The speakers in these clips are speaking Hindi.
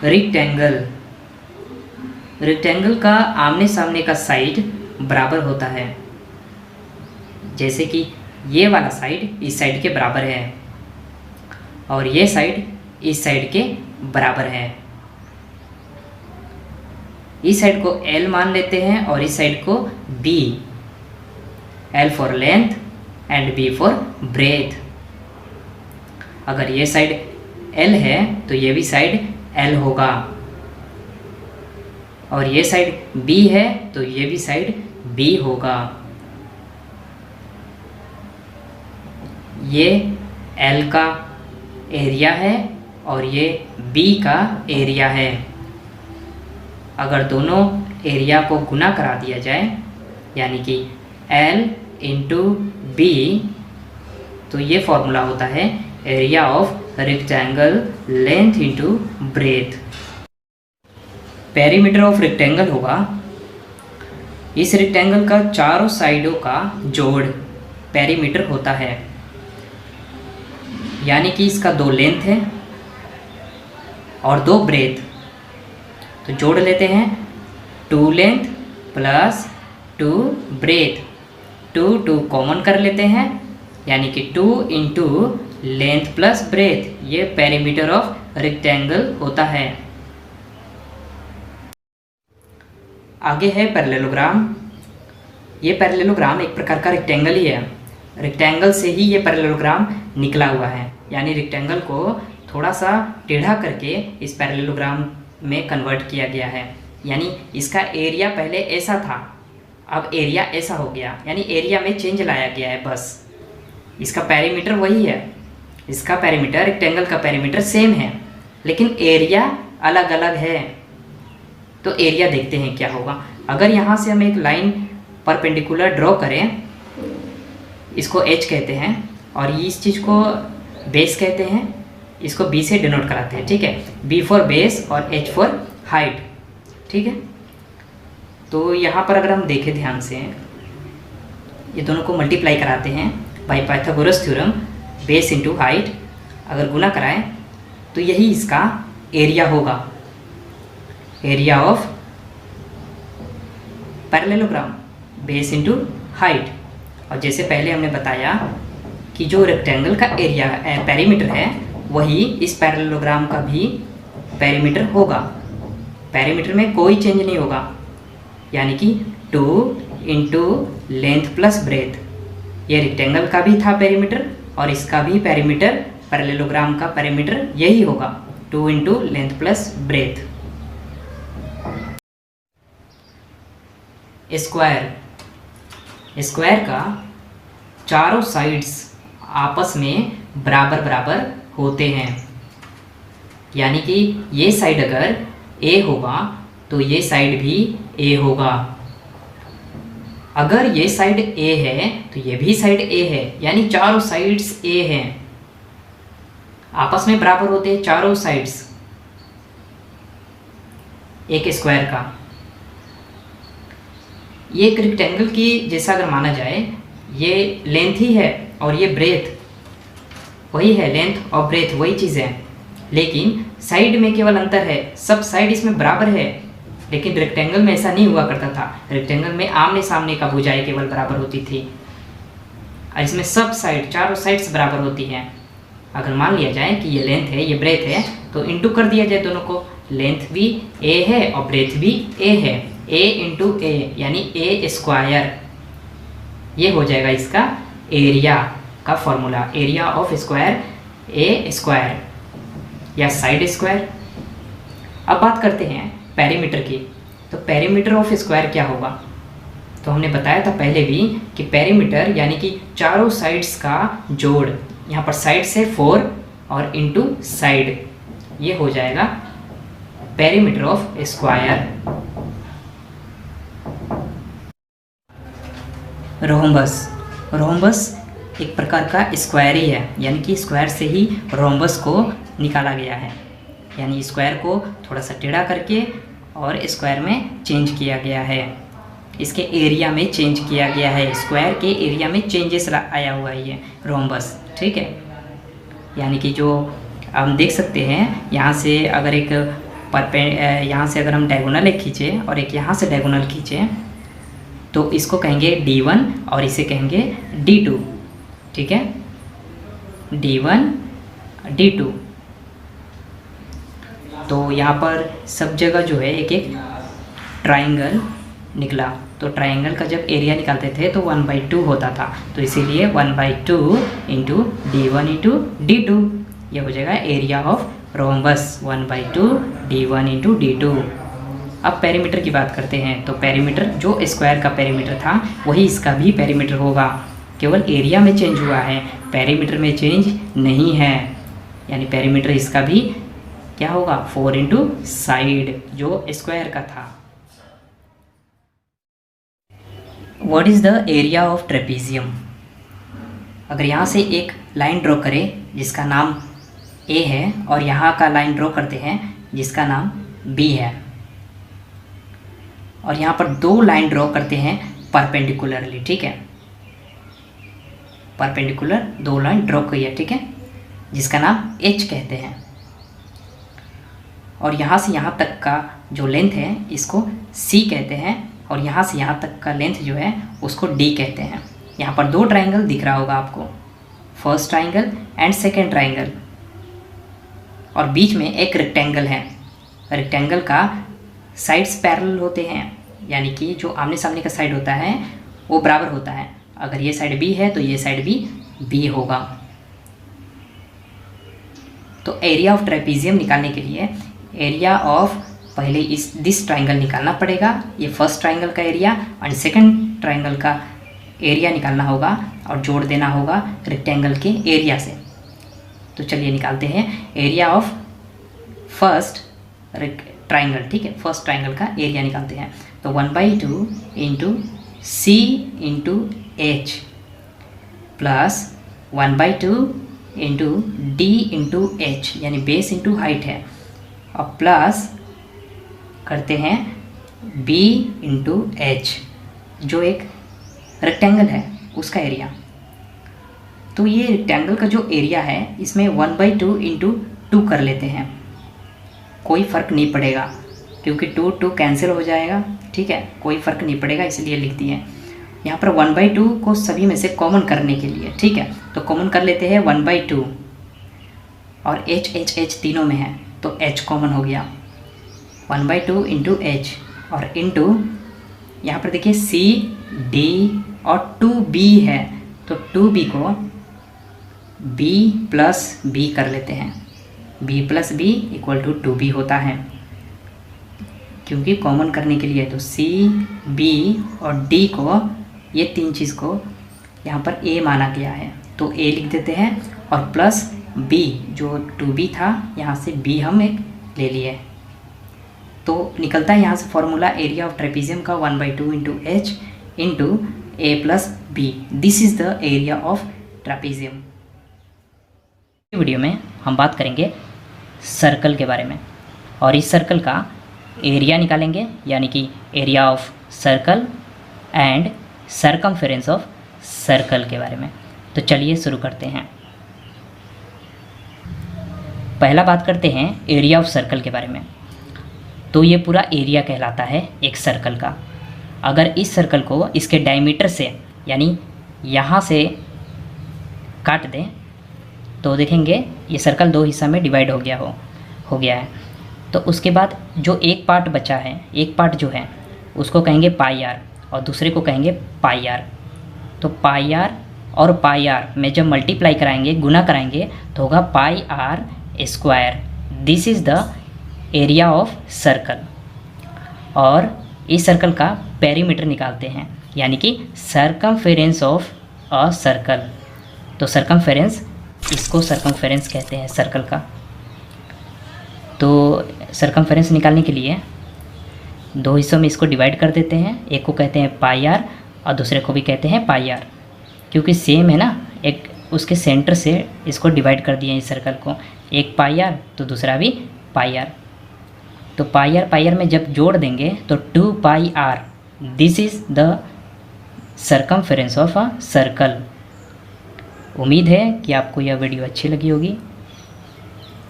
रेक्टेंगल। रेक्टेंगल का आमने सामने का साइड बराबर होता है। जैसे कि ये वाला साइड इस साइड के बराबर है और ये साइड इस साइड के बराबर है। इस साइड को L मान लेते हैं और इस साइड को B। L for length and B for breadth. अगर ये साइड L है तो ये भी साइड L होगा और ये साइड B है तो ये भी साइड B होगा। ये L का एरिया है और ये B का एरिया है। अगर दोनों एरिया को गुना करा दिया जाए यानी कि L इंटू B, तो ये फॉर्मूला होता है area of rectangle length into breadth. Perimeter of rectangle होगा इस रेक्टेंगल का चारों साइडों का जोड़ पेरीमीटर होता है। यानी कि इसका 2 लेंथ है और 2 ब्रेथ, तो जोड़ लेते हैं 2 लेंथ प्लस 2 ब्रेथ। 2 कॉमन कर लेते हैं यानी कि 2 इंटू लेंथ प्लस ब्रेथ, ये पेरीमीटर ऑफ रेक्टेंगल होता है। आगे है पैरेललोग्राम। ये पैरेललोग्राम एक प्रकार का रेक्टेंगल ही है। रेक्टेंगल से ही ये पैरेललोग्राम निकला हुआ है, यानी रेक्टेंगल को थोड़ा सा टेढ़ा करके इस पैरेललोग्राम में कन्वर्ट किया गया है। यानी इसका एरिया पहले ऐसा था, अब एरिया ऐसा हो गया, यानी एरिया में चेंज लाया गया है बस। इसका पेरीमीटर वही है, इसका पेरीमीटर रेक्टेंगल का पेरीमीटर सेम है लेकिन एरिया अलग अलग है। तो एरिया देखते हैं क्या होगा। अगर यहाँ से हम एक लाइन परपेंडिकुलर ड्रॉ करें, इसको H कहते हैं और इस चीज़ को बेस कहते हैं, इसको B से डिनोट कराते हैं, ठीक है। B फॉर बेस और H फॉर हाइट, ठीक है। तो यहाँ पर अगर हम देखें ध्यान से, ये दोनों को मल्टीप्लाई कराते हैं by Pythagoras theorem, base into height. अगर गुना कराएं तो यही इसका एरिया होगा, area of parallelogram, base into height. और जैसे पहले हमने बताया कि जो रेक्टेंगल का एरिया पेरीमीटर है वही इस पैरेललोग्राम का भी पेरीमीटर होगा। पेरीमीटर में कोई चेंज नहीं होगा, यानी कि 2 इंटू लेंथ प्लस ब्रेथ। ये रेक्टेंगल का भी था पेरीमीटर और इसका भी पेरीमीटर, पैरेललोग्राम का पेरीमीटर यही होगा, 2 into length plus breadth. Square का चारों साइड्स आपस में बराबर बराबर होते हैं। यानी कि ये साइड अगर A होगा तो ये साइड भी A होगा। अगर ये साइड A है तो ये भी साइड A है, यानी चारों साइड्स A हैं, आपस में बराबर होते हैं चारों साइड्स एक स्क्वायर का। ये एक रेक्टेंगल की जैसा अगर माना जाए, ये लेंथ ही है और ये ब्रेथ वही है, लेंथ और ब्रेथ वही चीज़ है, लेकिन साइड में केवल अंतर है। सब साइड इसमें बराबर है, लेकिन रेक्टेंगल में ऐसा नहीं हुआ करता था। रेक्टेंगल में आमने सामने का भुजाएं केवल बराबर होती थी और इसमें सब साइड, चारों साइड्स बराबर होती हैं। अगर मान लिया जाए कि ये लेंथ है, ये ब्रेथ है, तो इंटू कर दिया जाए दोनों को। लेंथ भी A है और ब्रेथ भी A है, A इंटू A यानी A स्क्वायर। ये हो जाएगा इसका एरिया का formula, area of square A square या साइड स्क्वायर। अब बात करते हैं पेरीमीटर की। तो पेरीमीटर ऑफ स्क्वायर क्या होगा? तो हमने बताया था पहले भी कि पेरीमीटर यानी कि चारों साइड्स का जोड़, यहाँ पर साइड से 4 और इंटू साइड, ये हो जाएगा पेरीमीटर ऑफ स्क्वायर। रोम्बस एक प्रकार का स्क्वायर ही है, यानी कि स्क्वायर से ही रोम्बस को निकाला गया है। यानी स्क्वायर को थोड़ा सा टेढ़ा करके और स्क्वायर में चेंज किया गया है, इसके एरिया में चेंज किया गया है। स्क्वायर के एरिया में चेंजेस आया हुआ है ये रोम्बस, ठीक है। यानी कि जो हम देख सकते हैं यहाँ से, अगर एक यहाँ से अगर हम डायगोनल एक खींचे और एक यहाँ से डायगोनल खींचे तो इसको कहेंगे D1 और इसे कहेंगे D2, ठीक है, D1 D2। तो यहाँ पर सब जगह जो है एक एक ट्राइंगल निकला। तो ट्राइंगल का जब एरिया निकालते थे तो 1/2 होता था, तो इसीलिए 1/2 इंटू D1 इंटू D2 ये हो जाएगा area of rhombus, 1/2 D1 into D2। अब पेरीमीटर की बात करते हैं। तो पेरीमीटर जो स्क्वायर का पेरीमीटर था वही इसका भी पेरीमीटर होगा, केवल एरिया में चेंज हुआ है, पेरीमीटर में चेंज नहीं है। यानी पेरीमीटर इसका भी क्या होगा, 4 इंटू साइड जो स्क्वायर का था। What is the area of trapezium? अगर यहाँ से एक लाइन ड्रॉ करें जिसका नाम ए है और यहाँ का लाइन ड्रॉ करते हैं जिसका नाम बी है, और यहाँ पर दो लाइन ड्रॉ करते हैं परपेंडिकुलरली, ठीक है, परपेंडिकुलर दो लाइन ड्रॉ की है, ठीक है, जिसका नाम एच कहते हैं। और यहाँ से यहाँ तक का जो लेंथ है इसको सी कहते हैं, और यहाँ से यहाँ तक का लेंथ जो है उसको डी कहते हैं। यहाँ पर दो ट्राइंगल दिख रहा होगा आपको, first triangle and second triangle, और बीच में एक रेक्टेंगल है। रेक्टेंगल का साइड्स पैरेलल होते हैं, यानी कि जो आमने सामने का साइड होता है वो बराबर होता है। अगर ये साइड बी है तो ये साइड भी बी होगा। तो एरिया ऑफ ट्रेपीजियम निकालने के लिए एरिया ऑफ पहले दिस ट्राइंगल निकालना पड़ेगा, ये फर्स्ट ट्राइंगल का एरिया, और सेकंड ट्राइंगल का एरिया निकालना होगा और जोड़ देना होगा रेक्टेंगल के एरिया से। तो चलिए निकालते हैं एरिया ऑफ फर्स्ट ट्राइंगल, ठीक है, फर्स्ट ट्राइंगल का एरिया निकालते हैं। तो 1/2 into C into H plus 1/2 into D into H, यानी बेस इंटू हाइट है, और प्लस करते हैं b इंटू एच जो एक रेक्टेंगल है उसका एरिया। तो ये रेक्टेंगल का जो एरिया है इसमें 1/2 इंटू 2 कर लेते हैं, कोई फ़र्क नहीं पड़ेगा क्योंकि 2 कैंसिल हो जाएगा, ठीक है, कोई फ़र्क नहीं पड़ेगा, इसलिए लिख दिए। यहाँ पर 1/2 को सभी में से कॉमन करने के लिए, ठीक है, तो कॉमन कर लेते हैं 1/2, और h तीनों में है तो h कॉमन हो गया, 1/2 इंटू एच, और इंटू यहाँ पर देखिए सी डी और 2b है, तो 2b को b प्लस b कर लेते हैं, b plus b equal to 2b होता है, क्योंकि कॉमन करने के लिए। तो c b और d को, ये तीन चीज़ को यहाँ पर a माना गया है तो a लिख देते हैं, और प्लस b जो 2b था यहाँ से b हम एक ले लिए। तो निकलता है यहाँ से फॉर्मूला एरिया ऑफ ट्रेपीजियम का 1/2 into H into A plus B, this is the area of trapezium. Video में हम बात करेंगे सर्कल के बारे में, और इस सर्कल का एरिया निकालेंगे, यानी कि area of circle and circumference of circle के बारे में। तो चलिए शुरू करते हैं। पहला बात करते हैं एरिया ऑफ सर्कल के बारे में। तो ये पूरा एरिया कहलाता है एक सर्कल का। अगर इस सर्कल को इसके डायमीटर से, यानी यहाँ से काट दें तो देखेंगे ये सर्कल दो हिस्सा में डिवाइड हो गया है। तो उसके बाद जो एक पार्ट बचा है, एक पार्ट जो है उसको कहेंगे पाई आर और दूसरे को कहेंगे पाई आर। तो पाई आर और पाई आर में जब मल्टीप्लाई कराएंगे, गुना कराएंगे, तो होगा pi R square. This is the area of circle. और इस सर्कल का पेरीमीटर निकालते हैं, यानी कि सरकमफेरेंस ऑफ अ सर्कल। तो सरकमफेरेंस, इसको सरकमफेरेंस कहते हैं सर्कल का। तो सरकमफेरेंस निकालने के लिए दो हिस्सों में इसको डिवाइड कर देते हैं, एक को कहते हैं पाई आर और दूसरे को भी कहते हैं पाई आर, क्योंकि सेम है ना, एक उसके सेंटर से इसको डिवाइड कर दिए इस सर्कल को, एक पाई आर तो दूसरा भी पाई आर। तो पाई आर में जब जोड़ देंगे तो 2 pi R, this is the circumference of a circle. उम्मीद है कि आपको यह वीडियो अच्छी लगी होगी।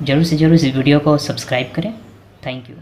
ज़रूर से ज़रूर इस वीडियो को सब्सक्राइब करें। Thank you.